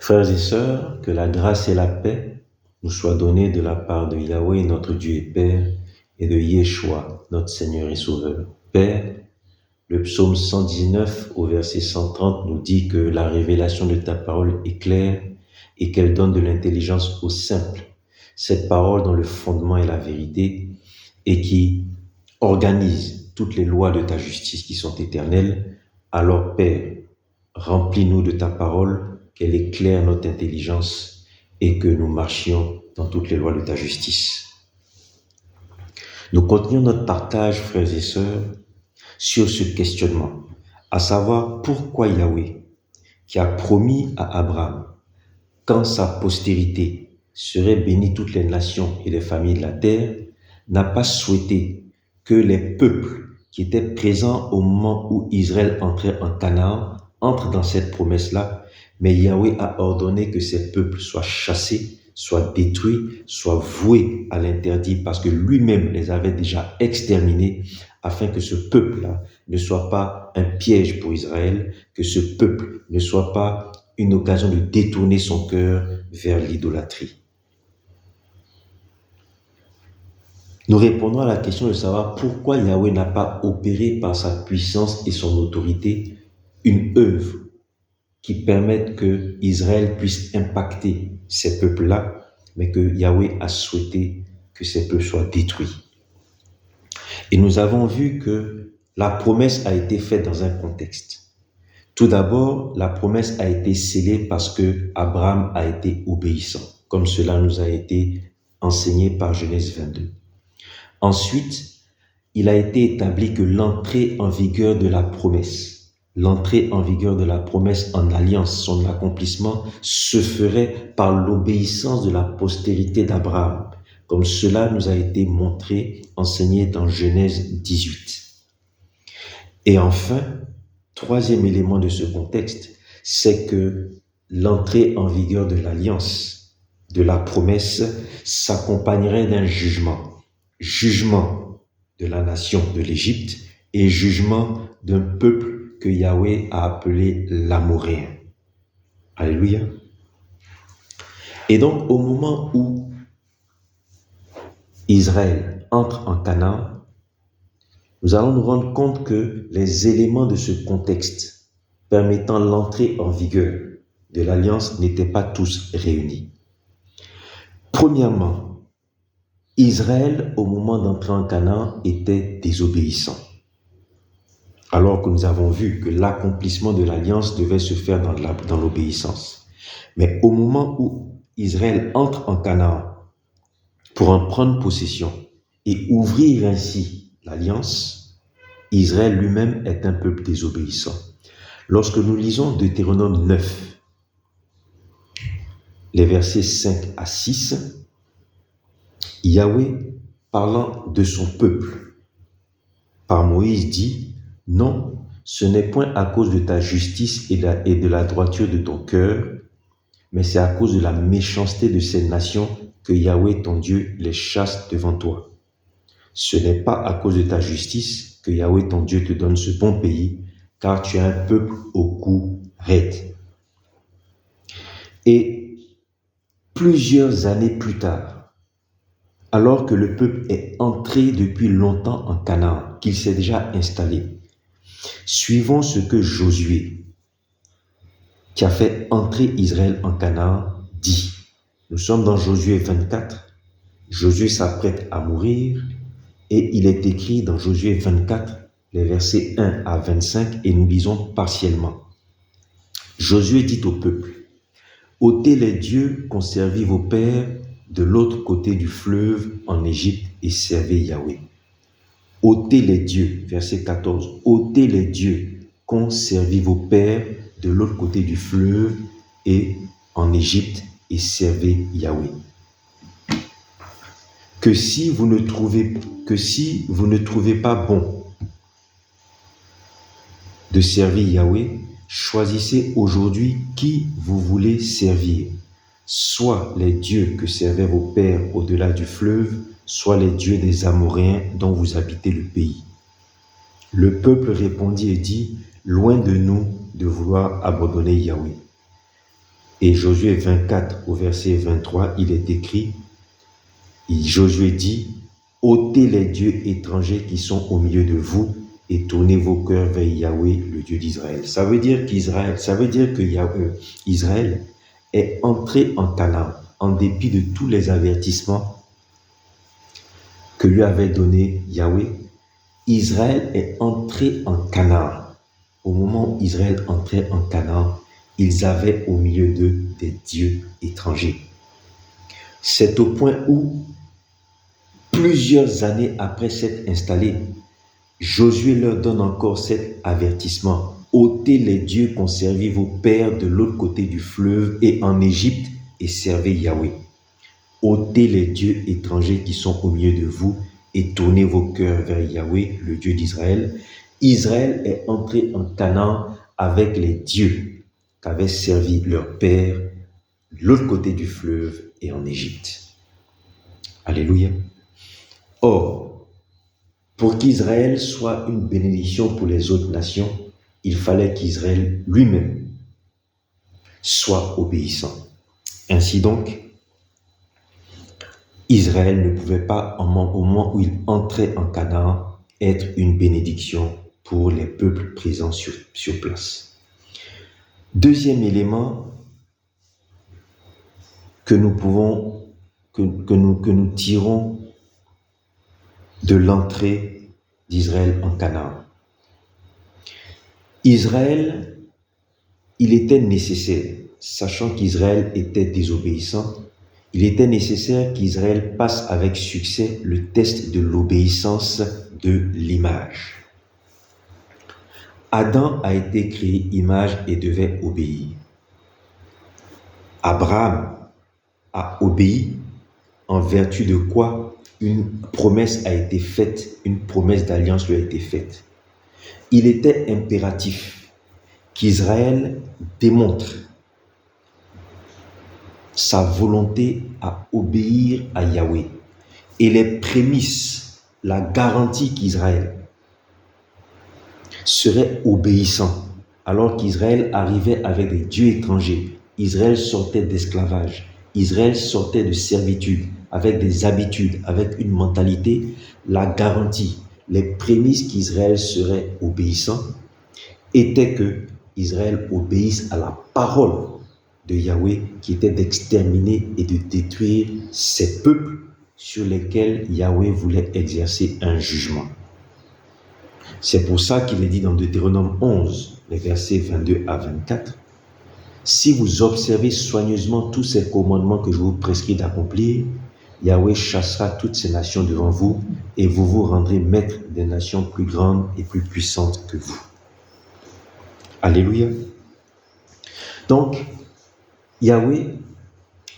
Frères et sœurs, que la grâce et la paix nous soient données de la part de Yahweh, notre Dieu et Père, et de Yeshua, notre Seigneur et Sauveur. Père, le psaume 119 au verset 130 nous dit que la révélation de ta parole est claire et qu'elle donne de l'intelligence aux simples. Cette parole dont le fondement est la vérité et qui organise toutes les lois de ta justice qui sont éternelles. Alors Père, remplis-nous de ta parole, qu'elle éclaire notre intelligence et que nous marchions dans toutes les lois de ta justice. Nous continuons notre partage, frères et sœurs, sur ce questionnement, à savoir pourquoi Yahweh, qui a promis à Abraham qu'en sa postérité seraient bénies toutes les nations et les familles de la terre, n'a pas souhaité que les peuples qui étaient présents au moment où Israël entrait en Canaan entrent dans cette promesse-là, mais Yahweh a ordonné que ces peuples soient chassés, soient détruits, soient voués à l'interdit parce que lui-même les avait déjà exterminés afin que ce peuple-là ne soit pas un piège pour Israël, que ce peuple ne soit pas une occasion de détourner son cœur vers l'idolâtrie. Nous répondons à la question de savoir pourquoi Yahweh n'a pas opéré par sa puissance et son autorité une œuvre qui permette que Israël puisse impacter ces peuples-là, mais que Yahweh a souhaité que ces peuples soient détruits. Et nous avons vu que la promesse a été faite dans un contexte. Tout d'abord, la promesse a été scellée parce que Abraham a été obéissant, comme cela nous a été enseigné par Genèse 22. Ensuite, il a été établi que l'entrée en vigueur de la promesse en alliance, son accomplissement se ferait par l'obéissance de la postérité d'Abraham, comme cela nous a été montré, enseigné dans Genèse 18. Et enfin, troisième élément de ce contexte, c'est que l'entrée en vigueur de l'alliance, de la promesse, s'accompagnerait d'un jugement de la nation de l'Égypte et jugement d'un peuple que Yahweh a appelé l'Amoréen. Alléluia. Et donc, au moment où Israël entre en Canaan, nous allons nous rendre compte que les éléments de ce contexte permettant l'entrée en vigueur de l'alliance n'étaient pas tous réunis. Premièrement, Israël, au moment d'entrer en Canaan, était désobéissant. Alors que nous avons vu que l'accomplissement de l'alliance devait se faire dans l'obéissance. Mais au moment où Israël entre en Canaan pour en prendre possession et ouvrir ainsi l'alliance, Israël lui-même est un peuple désobéissant. Lorsque nous lisons Deutéronome 9, les versets 5 à 6, Yahweh, parlant de son peuple, par Moïse dit: « Non, ce n'est point à cause de ta justice et de la droiture de ton cœur, mais c'est à cause de la méchanceté de ces nations que Yahweh ton Dieu les chasse devant toi. Ce n'est pas à cause de ta justice que Yahweh ton Dieu te donne ce bon pays, car tu es un peuple au cou raide. » Et plusieurs années plus tard, alors que le peuple est entré depuis longtemps en Canaan, qu'il s'est déjà installé, suivons ce que Josué, qui a fait entrer Israël en Canaan, dit. Nous sommes dans Josué 24. Josué s'apprête à mourir et il est écrit dans Josué 24, les versets 1 à 25, et nous lisons partiellement. Josué dit au peuple: « Ôtez les dieux qu'ont servi vos pères de l'autre côté du fleuve en Égypte et servez Yahweh. » Ôtez les dieux, verset 14, ôtez les dieux qu'ont servi vos pères de l'autre côté du fleuve et en Égypte et servez Yahweh. Que si vous ne trouvez pas bon de servir Yahweh, choisissez aujourd'hui qui vous voulez servir, soit les dieux que servaient vos pères au-delà du fleuve, soit les dieux des Amoréens dont vous habitez le pays. Le peuple répondit et dit: « Loin de nous de vouloir abandonner Yahweh. » Et Josué 24 au verset 23, il est écrit, Josué dit, ôtez les dieux étrangers qui sont au milieu de vous et tournez vos cœurs vers Yahweh, le Dieu d'Israël. Ça veut dire que Israël est entré en Canaan en dépit de tous les avertissements que lui avait donné Yahweh. Israël est entré en Canaan. Au moment où Israël entrait en Canaan, ils avaient au milieu d'eux des dieux étrangers. C'est au point où, plusieurs années après s'être installés, Josué leur donne encore cet avertissement. Ôtez les dieux qu'ont servi vos pères de l'autre côté du fleuve et en Égypte et servez Yahweh. Ôtez les dieux étrangers qui sont au milieu de vous et tournez vos cœurs vers Yahweh, le Dieu d'Israël. Israël est entré en Canaan avec les dieux qu'avaient servi leurs pères de l'autre côté du fleuve et en Égypte. Alléluia. Or, pour qu'Israël soit une bénédiction pour les autres nations, il fallait qu'Israël lui-même soit obéissant. Ainsi donc, Israël ne pouvait pas, au moment où il entrait en Canaan, être une bénédiction pour les peuples présents sur place. Deuxième élément que nous tirons de l'entrée d'Israël en Canaan. Israël, il était nécessaire, sachant qu'Israël était désobéissant, il était nécessaire qu'Israël passe avec succès le test de l'obéissance de l'image. Adam a été créé image et devait obéir. Abraham a obéi, en vertu de quoi une promesse a été faite, une promesse d'alliance lui a été faite. Il était impératif qu'Israël démontre sa volonté à obéir à Yahweh. Et les prémices, la garantie qu'Israël serait obéissant, alors qu'Israël arrivait avec des dieux étrangers. Israël sortait d'esclavage, Israël sortait de servitude, avec des habitudes, avec une mentalité. La garantie, les prémices qu'Israël serait obéissant, était que Israël obéisse à la parole de Yahweh, qui était d'exterminer et de détruire ces peuples sur lesquels Yahweh voulait exercer un jugement. C'est pour ça qu'il est dit dans Deutéronome 11, les versets 22 à 24, « Si vous observez soigneusement tous ces commandements que je vous prescris d'accomplir, Yahweh chassera toutes ces nations devant vous et vous vous rendrez maître des nations plus grandes et plus puissantes que vous. » Alléluia. Donc, Yahweh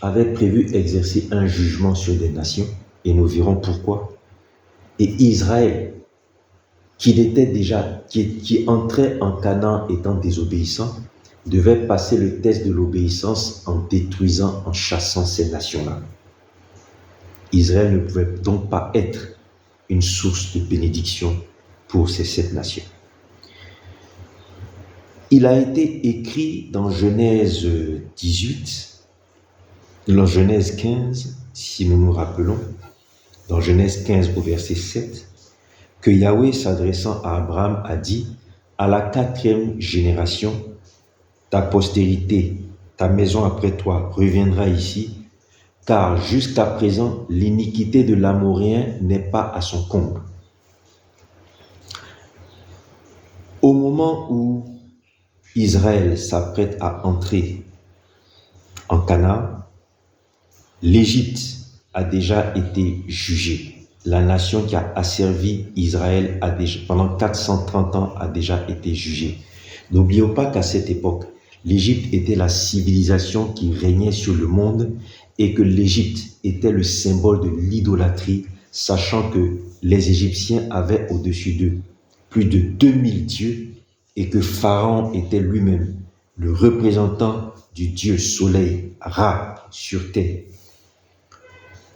avait prévu exercer un jugement sur des nations, et nous verrons pourquoi. Et Israël, qui entrait en Canaan étant désobéissant, devait passer le test de l'obéissance en détruisant, en chassant ces nations-là. Israël ne pouvait donc pas être une source de bénédiction pour ces 7 nations. Il a été écrit dans Genèse 18, dans Genèse 15, si nous nous rappelons, dans Genèse 15 au verset 7, que Yahweh, s'adressant à Abraham, a dit « À la 4e génération, ta postérité, ta maison après toi reviendra ici, car jusqu'à présent, l'iniquité de l'Amoréen n'est pas à son comble. » Au moment où Israël s'apprête à entrer en Canaan, l'Égypte a déjà été jugée. La nation qui a asservi Israël pendant 430 ans a déjà été jugée. N'oublions pas qu'à cette époque, l'Égypte était la civilisation qui régnait sur le monde et que l'Égypte était le symbole de l'idolâtrie, sachant que les Égyptiens avaient au-dessus d'eux plus de 2000 dieux et que Pharaon était lui-même le représentant du dieu soleil, Ra, sur terre.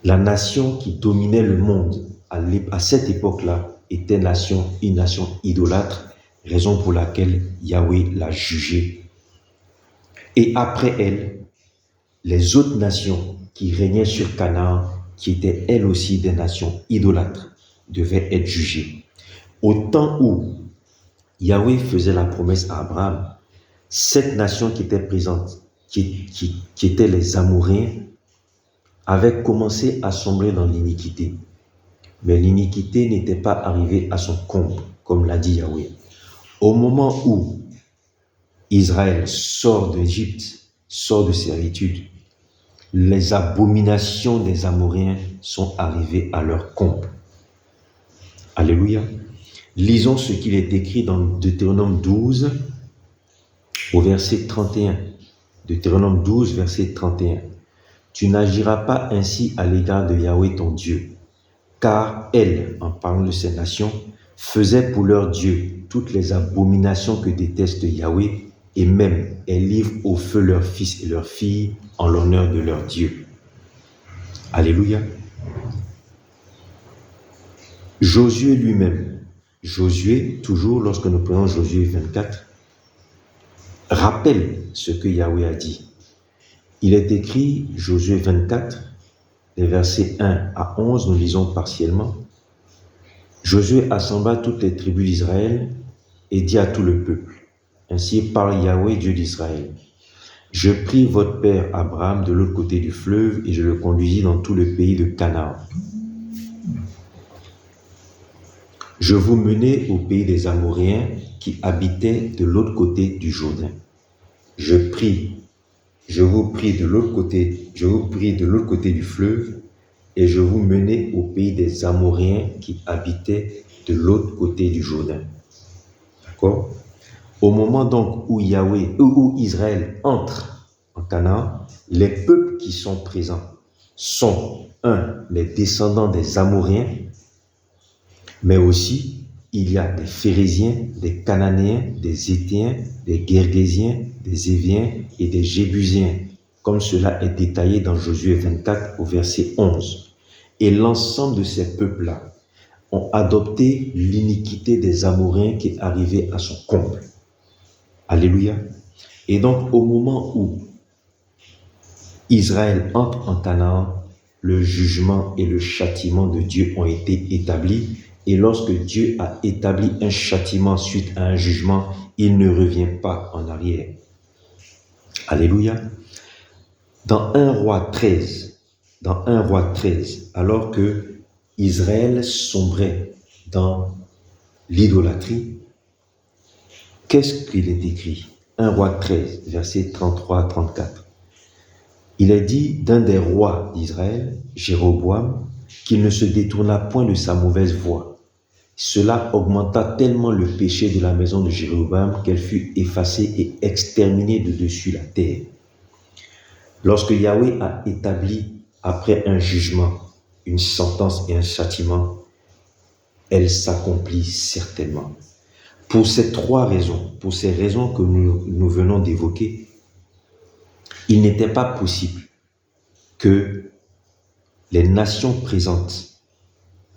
La nation qui dominait le monde à cette époque-là était une nation idolâtre, raison pour laquelle Yahweh l'a jugée. Et après elle, les autres nations qui régnaient sur Canaan, qui étaient elles aussi des nations idolâtres, devaient être jugées. Au temps où Yahweh faisait la promesse à Abraham, cette nation qui était présente, qui étaient les Amoréens, avait commencé à sombrer dans l'iniquité. Mais l'iniquité n'était pas arrivée à son comble, comme l'a dit Yahweh. Au moment où Israël sort d'Égypte, sort de servitude, les abominations des Amoréens sont arrivées à leur comble. Alléluia. Lisons ce qu'il est écrit dans Deutéronome 12, au verset 31. Deutéronome 12, verset 31. Tu n'agiras pas ainsi à l'égard de Yahweh ton Dieu, car elles, en parlant de ces nations, faisaient pour leur Dieu toutes les abominations que déteste Yahweh, et même elles livrent au feu leurs fils et leurs filles en l'honneur de leur Dieu. Alléluia. Josué lui-même, toujours lorsque nous prenons Josué 24, rappelle ce que Yahweh a dit. Il est écrit, Josué 24, les versets 1 à 11, nous lisons partiellement. Josué assembla toutes les tribus d'Israël et dit à tout le peuple, ainsi parle Yahweh, Dieu d'Israël. Je pris votre père Abraham de l'autre côté du fleuve et je le conduisis dans tout le pays de Canaan. Je vous menai au pays des Amoréens qui habitaient de l'autre côté du Jourdain. Je vous pris de l'autre côté du fleuve et je vous menai au pays des Amoréens qui habitaient de l'autre côté du Jourdain. D'accord? Au moment donc où Israël entre en Canaan, les peuples qui sont présents sont, les descendants des Amoréens, mais aussi il y a des Phéréziens, des Cananéens, des Héthéens, des Gergésiens, des Éviens et des Jébusiens, comme cela est détaillé dans Josué 24 au verset 11. Et l'ensemble de ces peuples-là ont adopté l'iniquité des Amoréens qui est arrivée à son comble. Alléluia. Et donc, au moment où Israël entre en Canaan, le jugement et le châtiment de Dieu ont été établis. Et lorsque Dieu a établi un châtiment suite à un jugement, il ne revient pas en arrière. Alléluia. Dans 1 Roi 13, alors que Israël sombrait dans l'idolâtrie, qu'est-ce qu'il est écrit? 1 Roi 13, versets 33 à 34. Il est dit d'un des rois d'Israël, Jéroboam, qu'il ne se détourna point de sa mauvaise voie. Cela augmenta tellement le péché de la maison de Jéroboam qu'elle fut effacée et exterminée de dessus la terre. Lorsque Yahweh a établi, après un jugement, une sentence et un châtiment, elle s'accomplit certainement. Pour ces raisons que nous venons d'évoquer, il n'était pas possible que les nations présentes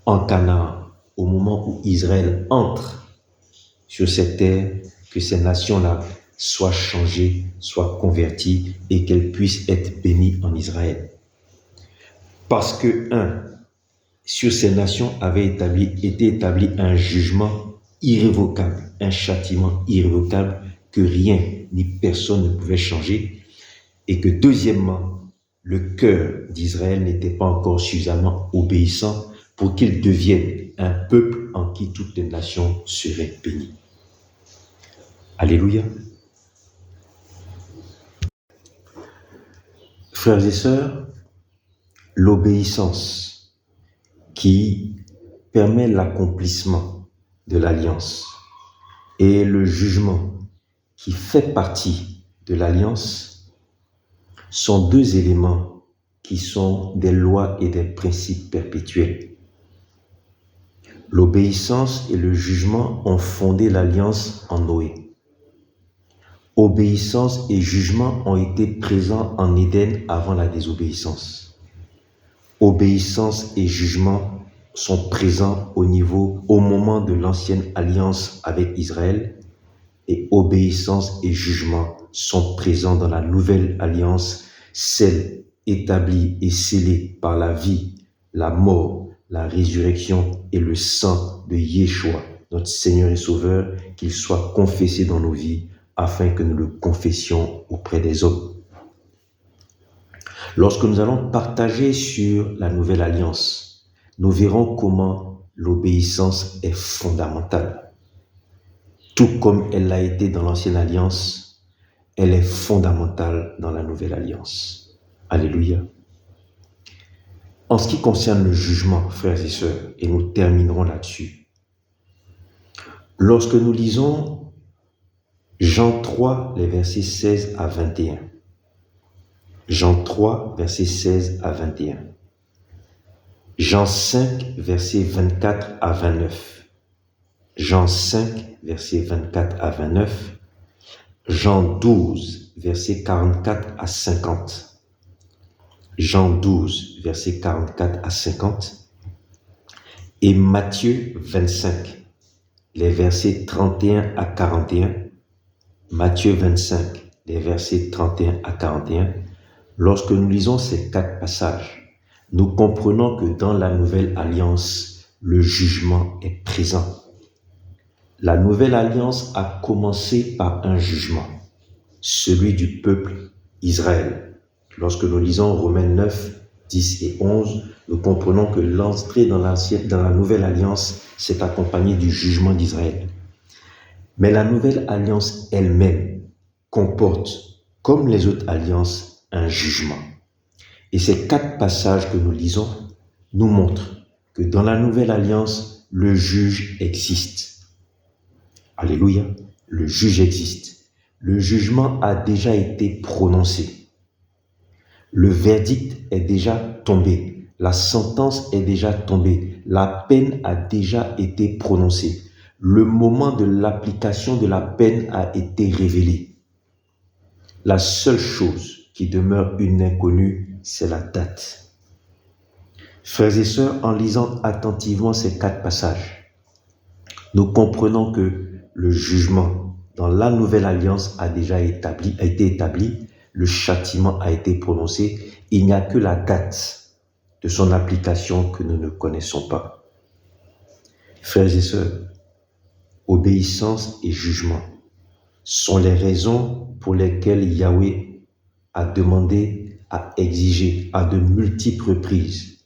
en Canaan, au moment où Israël entre sur cette terre, que ces nations-là soient changées, soient converties et qu'elles puissent être bénies en Israël. Parce que, sur ces nations avait été établi un jugement irrévocable, un châtiment irrévocable que rien ni personne ne pouvait changer, et que deuxièmement, le cœur d'Israël n'était pas encore suffisamment obéissant pour qu'il devienne un peuple en qui toutes les nations seraient bénies. Alléluia. Frères et sœurs, l'obéissance qui permet l'accomplissement de l'alliance et le jugement qui fait partie de l'alliance sont deux éléments qui sont des lois et des principes perpétuels. L'obéissance et le jugement ont fondé l'alliance en Noé. Obéissance et jugement ont été présents en Éden avant la désobéissance. Obéissance et jugement sont présents au moment de l'ancienne alliance avec Israël, et obéissance et jugement sont présents dans la nouvelle alliance, celle établie et scellée par la vie, la mort, la résurrection et le sang de Yeshua, notre Seigneur et Sauveur, qu'il soit confessé dans nos vies afin que nous le confessions auprès des hommes. Lorsque nous allons partager sur la nouvelle alliance, nous verrons comment l'obéissance est fondamentale. Tout comme elle l'a été dans l'ancienne alliance, elle est fondamentale dans la nouvelle alliance. Alléluia. En ce qui concerne le jugement, frères et sœurs, et nous terminerons là-dessus. Lorsque nous lisons Jean 3, les versets 16 à 21. Jean 3, versets 16 à 21. Jean 5, versets 24 à 29. Jean 5, versets 24 à 29. Jean 12, versets 44 à 50. Jean 12, versets 44 à 50. Et Matthieu 25, les versets 31 à 41. Matthieu 25, les versets 31 à 41. Lorsque nous lisons ces 4 passages, nous comprenons que dans la nouvelle alliance, le jugement est présent. La nouvelle alliance a commencé par un jugement, celui du peuple Israël. Lorsque nous lisons Romains 9, 10 et 11, nous comprenons que l'entrée dans la nouvelle alliance s'est accompagnée du jugement d'Israël. Mais la nouvelle alliance elle-même comporte, comme les autres alliances, un jugement. Et ces 4 passages que nous lisons nous montrent que dans la nouvelle alliance, le juge existe. Alléluia, le juge existe. Le jugement a déjà été prononcé. Le verdict est déjà tombé. La sentence est déjà tombée. La peine a déjà été prononcée. Le moment de l'application de la peine a été révélé. La seule chose qui demeure une inconnue, c'est la date. Frères et sœurs, en lisant attentivement ces 4 passages, nous comprenons que le jugement dans la nouvelle alliance a déjà été établi, le châtiment a été prononcé, il n'y a que la date de son application que nous ne connaissons pas. Frères et sœurs, obéissance et jugement sont les raisons pour lesquelles Yahweh a demandé, a exigé à de multiples reprises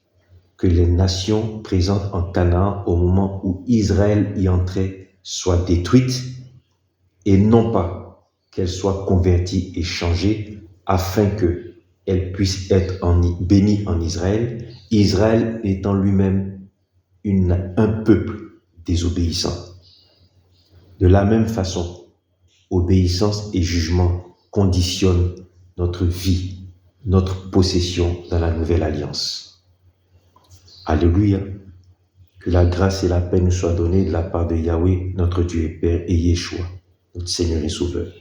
que les nations présentes en Canaan au moment où Israël y entrait soient détruites et non pas qu'elles soient converties et changées afin qu'elles puissent être bénies en Israël, Israël étant lui-même un peuple désobéissant. De la même façon, obéissance et jugement conditionnent notre vie, notre possession dans la nouvelle alliance. Alléluia. Que la grâce et la paix nous soient données de la part de Yahweh, notre Dieu et Père, et Yeshua, notre Seigneur et Sauveur.